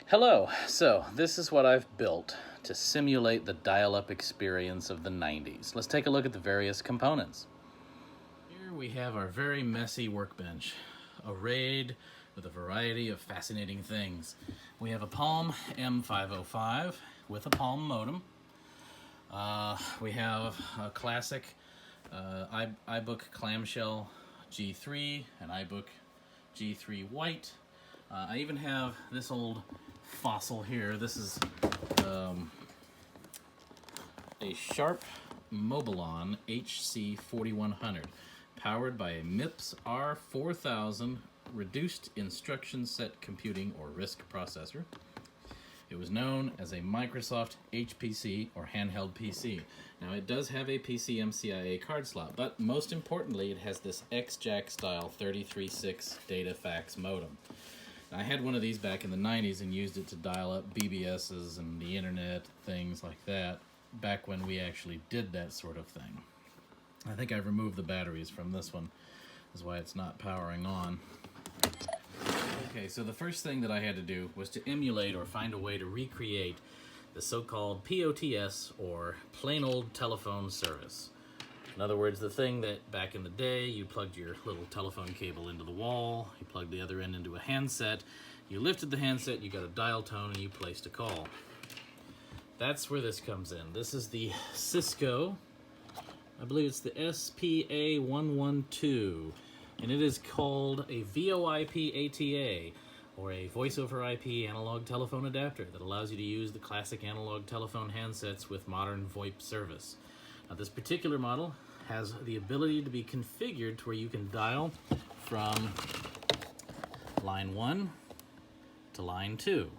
Hello, so this is what I've built to simulate the dial-up experience of the 90s. Let's take a look at the various components. Here we have our very messy workbench, arrayed with a variety of fascinating things. We have a Palm M505 with a Palm modem. We have a classic iBook clamshell G3, an iBook G3 white. I even have this old fossil here. This is a Sharp Mobilon HC4100, powered by a MIPS R4000 reduced instruction set computing or RISC processor. It was known as a Microsoft HPC or handheld PC. Now it does have a PCMCIA card slot, but most importantly it has this XJack style 33.6 data fax modem. I had one of these back in the 90s and used it to dial up BBSs and the internet, things like that, back when we actually did that sort of thing. I think I've removed the batteries from this one. That's why it's not powering on. Okay, so the first thing that I had to do was to emulate or find a way to recreate the so-called POTS, or plain old telephone service. In other words, the thing that back in the day, you plugged your little telephone cable into the wall, you plugged the other end into a handset, you lifted the handset, you got a dial tone, and you placed a call. That's where this comes in. This is the Cisco, I believe it's the SPA112, and it is called a VoIP ATA, or a voice over IP analog telephone adapter that allows you to use the classic analog telephone handsets with modern VoIP service. Now, this particular model has the ability to be configured to where you can dial from line 1 to line 2.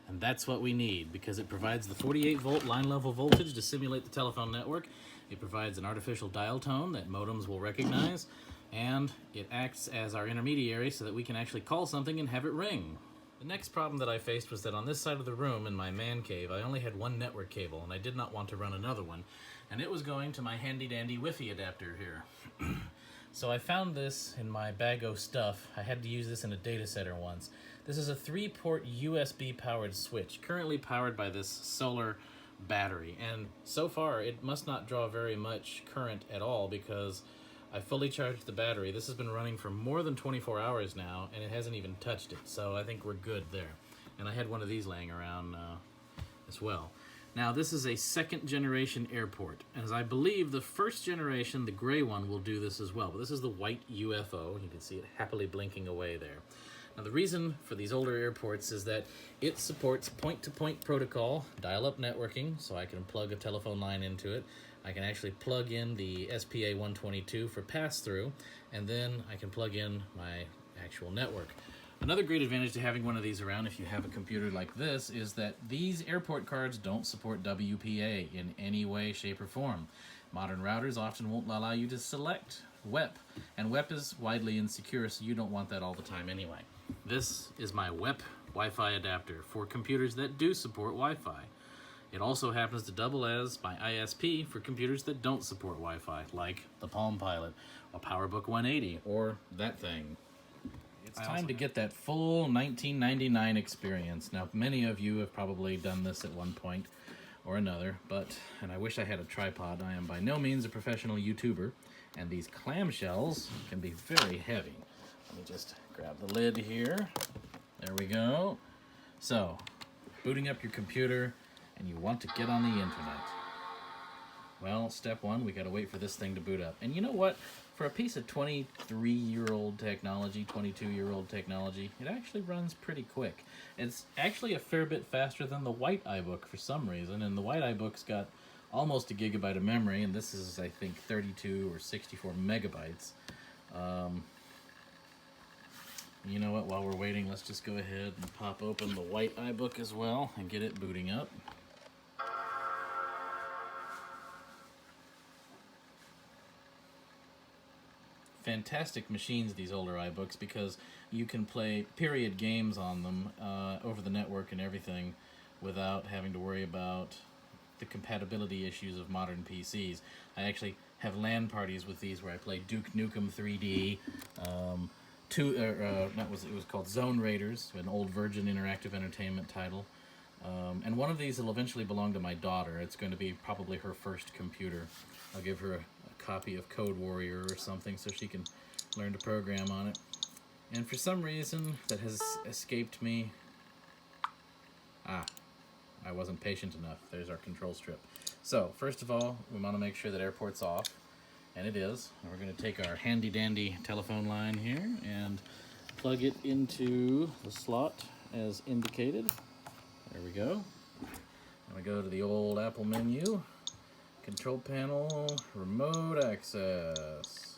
And that's what we need, because it provides the 48 volt line level voltage to simulate the telephone network. It provides an artificial dial tone that modems will recognize, and it acts as our intermediary so that we can actually call something and have it ring. The next problem that I faced was that on this side of the room in my man cave, I only had one network cable, and I did not want to run another one, and it was going to my handy-dandy Wi-Fi adapter here. So I found this in my bag o' stuff. I had to use this in a data center once. This is a 3-port USB-powered switch, currently powered by this solar battery, and so far it must not draw very much current at all because I fully charged the battery. This has been running for more than 24 hours now, and it hasn't even touched it, so I think we're good there. And I had one of these laying around as well. Now, this is a second generation airport, as I believe the first generation, the gray one, will do this as well. But this is the white UFO. You can see it happily blinking away there. Now, the reason for these older airports is that it supports point-to-point protocol, dial-up networking, so I can plug a telephone line into it. I can actually plug in the SPA122 for pass-through, and then I can plug in my actual network. Another great advantage to having one of these around, if you have a computer like this, is that these airport cards don't support WPA in any way, shape, or form. Modern routers often won't allow you to select WEP, and WEP is widely insecure, so you don't want that all the time anyway. This is my WEP Wi-Fi adapter for computers that do support Wi-Fi. It also happens to double as my ISP for computers that don't support Wi-Fi, like the Palm Pilot, a PowerBook 180, or that thing. It's time to get that full 1999 experience. Now, many of you have probably done this at one point or another, and I wish I had a tripod. I am by no means a professional YouTuber, and these clamshells can be very heavy. Let me just grab the lid here. There we go. So, booting up your computer, and you want to get on the internet. Well, step one, we gotta wait for this thing to boot up. And you know what? For a piece of 23-year-old technology, 22-year-old technology, it actually runs pretty quick. It's actually a fair bit faster than the white iBook for some reason, and the white iBook's got almost a gigabyte of memory, and this is, I think, 32 or 64 megabytes. You know what, while we're waiting, let's just go ahead and pop open the white iBook as well and get it booting up. Fantastic machines, these older iBooks, because you can play period games on them over the network and everything without having to worry about the compatibility issues of modern PCs. I actually have LAN parties with these where I play Duke Nukem 3D, it was called Zone Raiders, an old Virgin Interactive Entertainment title. And one of these will eventually belong to my daughter. It's going to be probably her first computer. I'll give her a copy of Code Warrior or something so she can learn to program on it. And for some reason that has escaped me, I wasn't patient enough. There's our control strip. So first of all, we want to make sure that airport's off, and it is. And we're going to take our handy dandy telephone line here and plug it into the slot as indicated. There we go. And we go to the old Apple menu, control panel, remote access.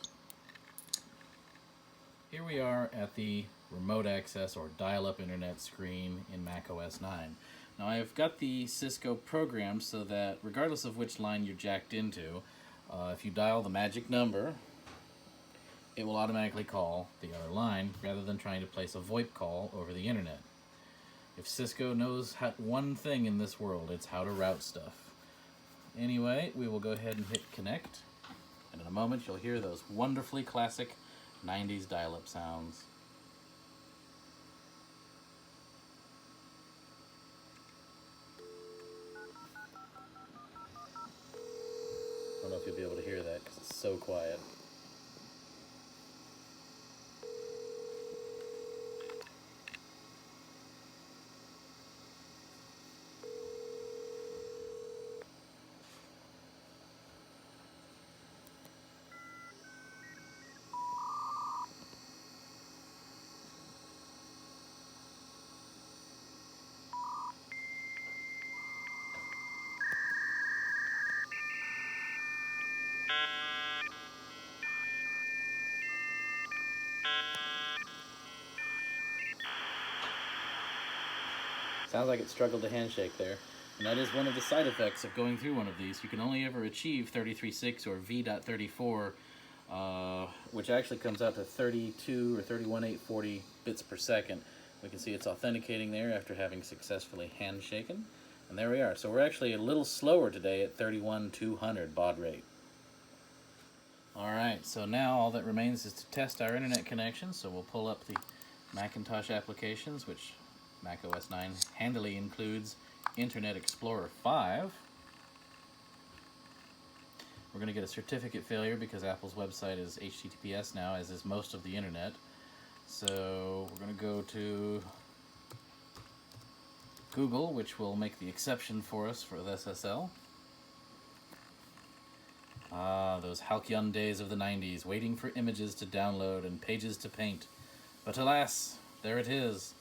Here we are at the remote access or dial-up internet screen in Mac OS 9. Now I've got the Cisco programmed so that regardless of which line you're jacked into, if you dial the magic number, it will automatically call the other line rather than trying to place a VoIP call over the internet. If Cisco knows one thing in this world, it's how to route stuff. Anyway, we will go ahead and hit connect, and in a moment you'll hear those wonderfully classic 90s dial-up sounds. I don't know if you'll be able to hear that because it's so quiet. Sounds like it struggled to handshake there. And that is one of the side effects of going through one of these. You can only ever achieve 33.6 or V.34, which actually comes out to 32 or 31.840 bits per second. We can see it's authenticating there after having successfully handshaken. And there we are. So we're actually a little slower today at 31,200 baud rate. Alright, so now all that remains is to test our internet connection. So we'll pull up the Macintosh applications, which Mac OS 9 handily includes Internet Explorer 5. We're going to get a certificate failure because Apple's website is HTTPS now, as is most of the internet. So we're going to go to Google, which will make the exception for us for the SSL. Those halcyon days of the 90s, waiting for images to download and pages to paint. But alas, there it is.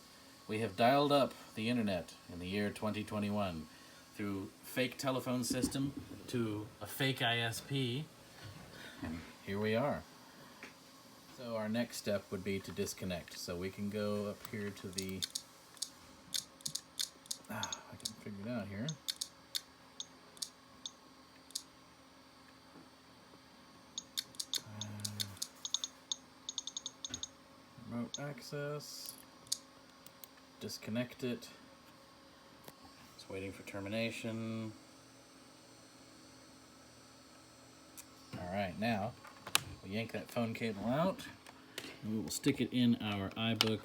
We have dialed up the internet in the year 2021 through fake telephone system to a fake ISP, and here we are. So our next step would be to disconnect. So we can go up here to the, I can figure it out here. Remote access. Disconnect it. It's waiting for termination. Alright, now we'll yank that phone cable out and we will stick it in our iBook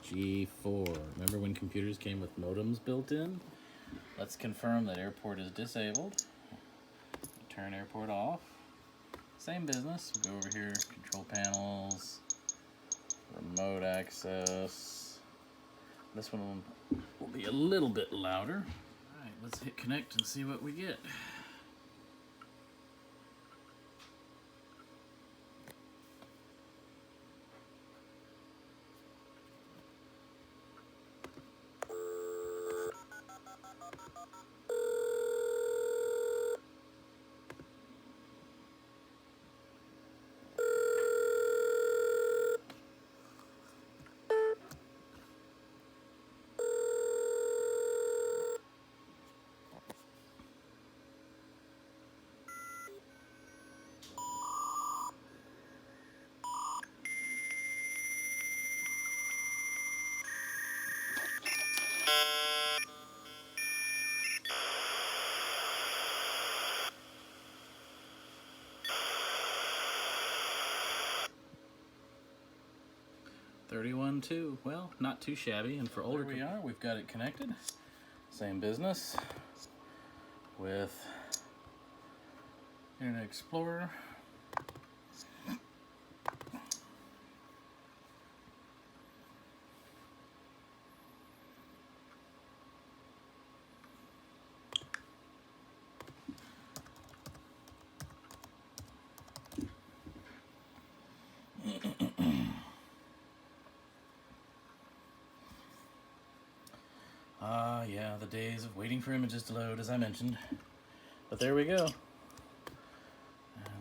G4. Remember when computers came with modems built in? Let's confirm that airport is disabled. Turn airport off. Same business. We'll go over here, control panels, remote access. This one will be a little bit louder. All right, let's hit connect and see what we get. 31.2. Well, not too shabby. And for older, we are. We've got it connected. Same business with Internet Explorer. Yeah, the days of waiting for images to load, as I mentioned. But there we go. And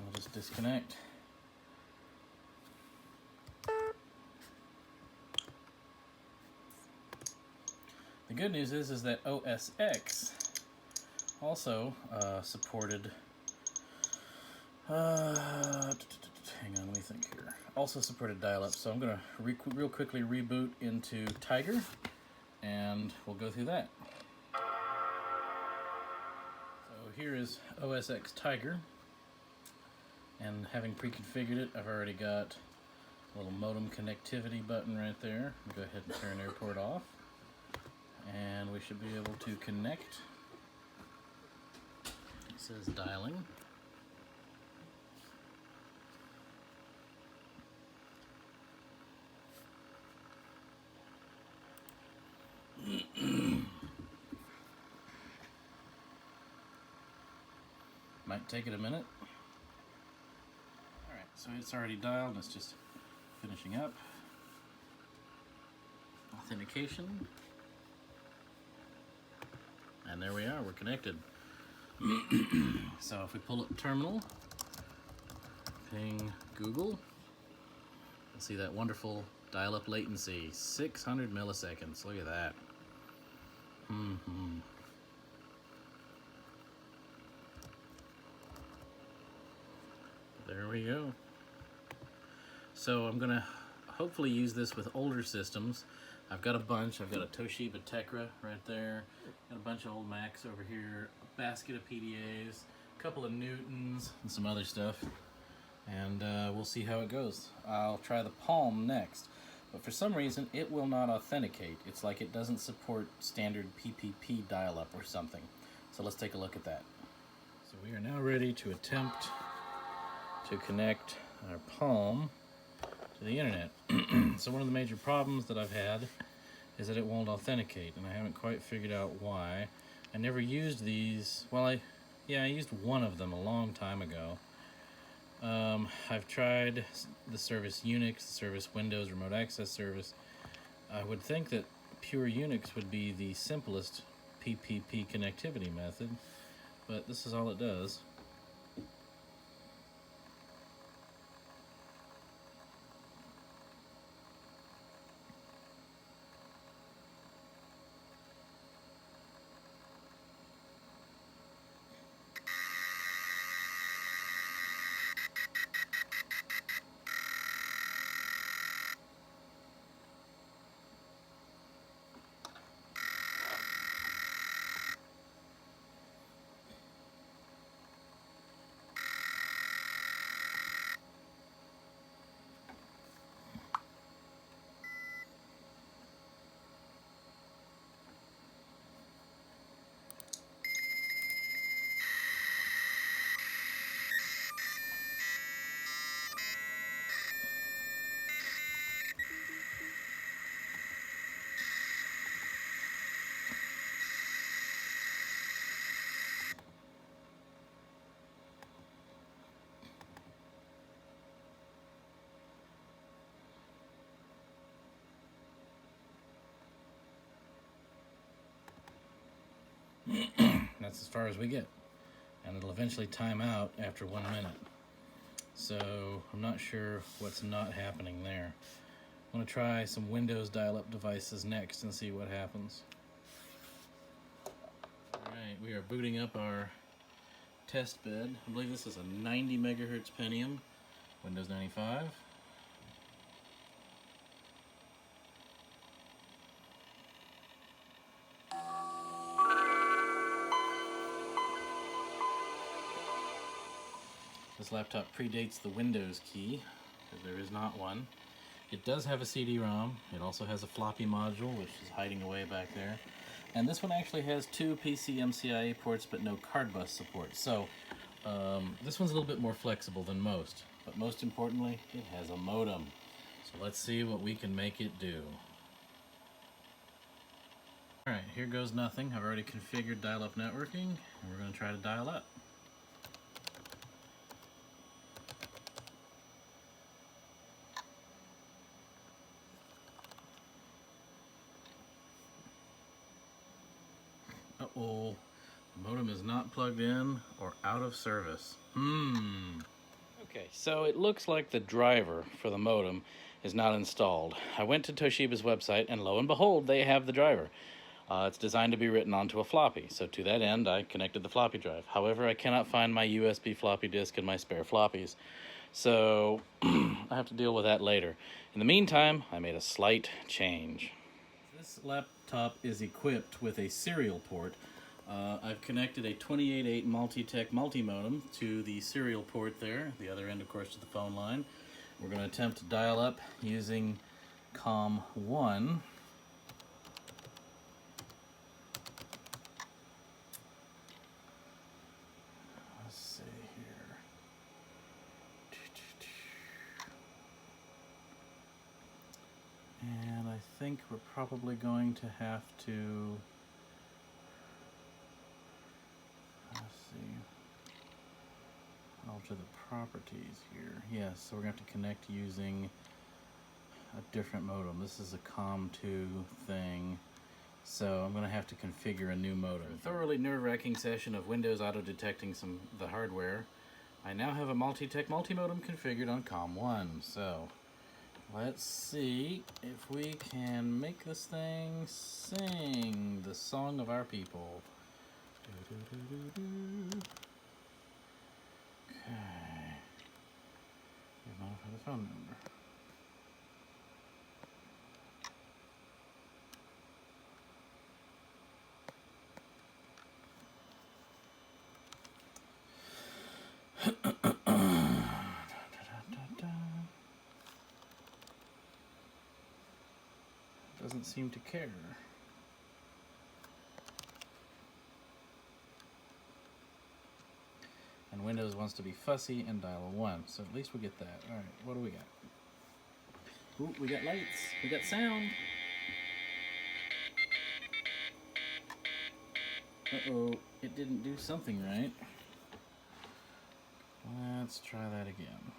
we'll just disconnect. The good news is that OS X also supported. Hang on, let me think here. Also supported dial-up, so I'm gonna real quickly reboot into Tiger, and we'll go through that. So here is OS X Tiger, and having pre-configured it, I've already got a little modem connectivity button right there. I'll go ahead and turn airport off, and we should be able to connect. It says dialing. Might take it a minute. Alright, so it's already dialed, it's just finishing up. Authentication. And there we are, we're connected. So if we pull up terminal, ping Google, you'll see that wonderful dial-up latency, 600 milliseconds. Look at that. There we go. So I'm gonna hopefully use this with older systems. I've got a bunch. I've got a Toshiba Tecra right there, got a bunch of old Macs over here, a basket of PDAs, a couple of Newtons, and some other stuff. And we'll see how it goes. I'll try the Palm next, but for some reason it will not authenticate. It's like it doesn't support standard PPP dial-up or something. So let's take a look at that. So we are now ready to attempt to connect our Palm to the internet. So one of the major problems that I've had is that it won't authenticate, and I haven't quite figured out why. I never used these. Well, I used one of them a long time ago. I've tried the service Unix, the service Windows Remote Access Service. I would think that pure Unix would be the simplest PPP connectivity method, but this is all it does. That's as far as we get, and it'll eventually time out after 1 minute. So I'm not sure what's not happening there. I'm going to try some Windows dial-up devices next and see what happens. Alright, we are booting up our test bed. I believe this is a 90 megahertz Pentium, Windows 95. This laptop predates the Windows key, because there is not one. It does have a CD-ROM. It also has a floppy module, which is hiding away back there. And this one actually has two PCMCIe ports, but no card bus support. So this one's a little bit more flexible than most. But most importantly, it has a modem. So let's see what we can make it do. Alright, here goes nothing. I've already configured dial-up networking, and we're going to try to dial up. Uh-oh, the modem is not plugged in or out of service. Okay, so it looks like the driver for the modem is not installed. I went to Toshiba's website, and lo and behold, they have the driver. It's designed to be written onto a floppy, so to that end, I connected the floppy drive. However, I cannot find my USB floppy disk and my spare floppies, so I have to deal with that later. In the meantime, I made a slight change. This laptop is equipped with a serial port. I've connected a 28.8 Multitech multi-modem to the serial port there, the other end, of course, to the phone line. We're going to attempt to dial up using COM1. Let's see here. And I think we're probably going to have to... alter the properties here. Yes, so we're going to have to connect using a different modem. This is a COM2 thing, so I'm going to have to configure a new modem. A thoroughly nerve-wracking session of Windows auto-detecting the hardware. I now have a Multitech multi-modem configured on COM1, so let's see if we can make this thing sing the song of our people. Okay. Here's modify the phone number. Doesn't seem to care. And Windows wants to be fussy and dial a 1, so at least we get that. Alright, what do we got? Ooh, we got lights. We got sound. Uh-oh, it didn't do something right. Let's try that again.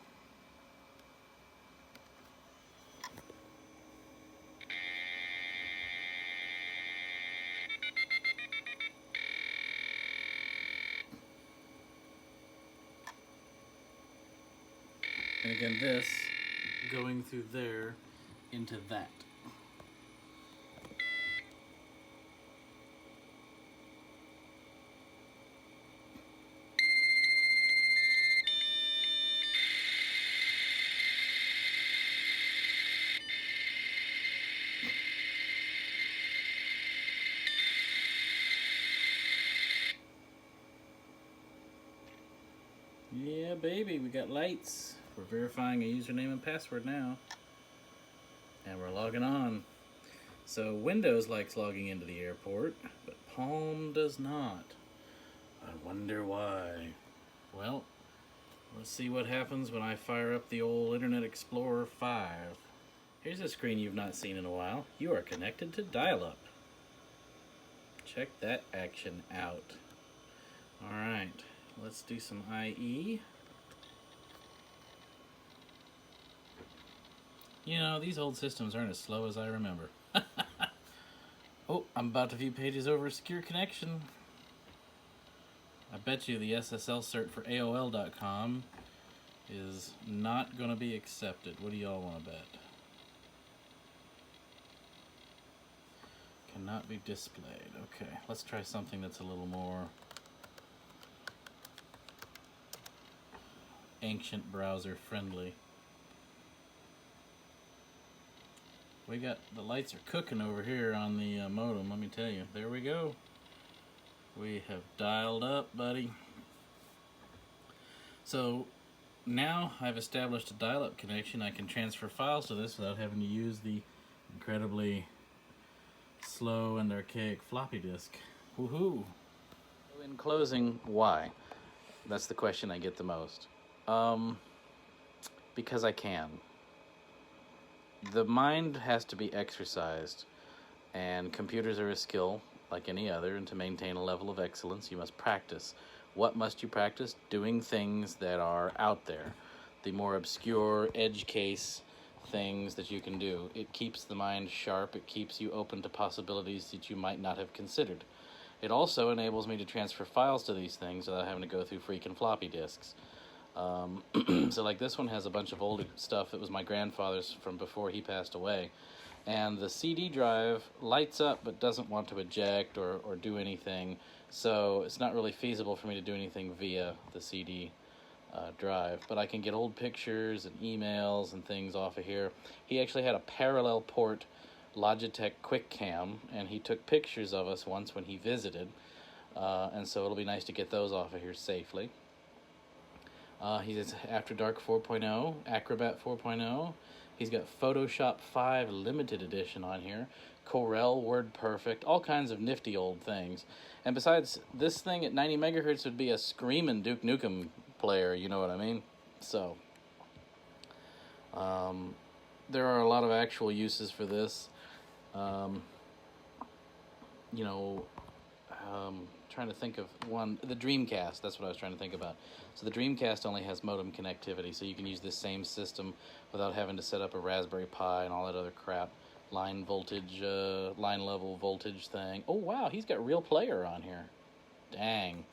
And again, this going through there into that. Yeah, baby, we got lights. We're verifying a username and password now. And we're logging on. So Windows likes logging into the airport, but Palm does not. I wonder why. Well, let's see what happens when I fire up the old Internet Explorer 5. Here's a screen you've not seen in a while. You are connected to dial-up. Check that action out. Alright, let's do some IE. You know, these old systems aren't as slow as I remember. Oh, I'm about to view pages over a secure connection. I bet you the SSL cert for AOL.com is not going to be accepted. What do y'all want to bet? Cannot be displayed. Okay, let's try something that's a little more ancient browser friendly. We got, the lights are cooking over here on the modem, let me tell you. There we go. We have dialed up, buddy. So, now I've established a dial-up connection. I can transfer files to this without having to use the incredibly slow and archaic floppy disk. Woohoo! In closing, why? That's the question I get the most. Because I can. The mind has to be exercised, and computers are a skill like any other, and to maintain a level of excellence, you must practice. What must you practice? Doing things that are out there, the more obscure edge case things that you can do. It keeps the mind sharp. It keeps you open to possibilities that you might not have considered. It also enables me to transfer files to these things without having to go through freaking floppy disks. So like this one has a bunch of old stuff that was my grandfather's from before he passed away. And the CD drive lights up but doesn't want to eject or do anything. So it's not really feasible for me to do anything via the CD drive. But I can get old pictures and emails and things off of here. He actually had a parallel port Logitech QuickCam, and he took pictures of us once when he visited. And so it'll be nice to get those off of here safely. He has After Dark 4.0, Acrobat 4.0. He's got Photoshop 5 Limited Edition on here, Corel, WordPerfect, all kinds of nifty old things. And besides, this thing at 90 megahertz would be a screaming Duke Nukem player, you know what I mean? So, there are a lot of actual uses for this. Trying to think of one. The Dreamcast, that's what I was trying to think about. So the Dreamcast only has modem connectivity, so you can use this same system without having to set up a Raspberry Pi and all that other crap. Line level voltage thing. Oh wow, he's got Real Player on here. Dang.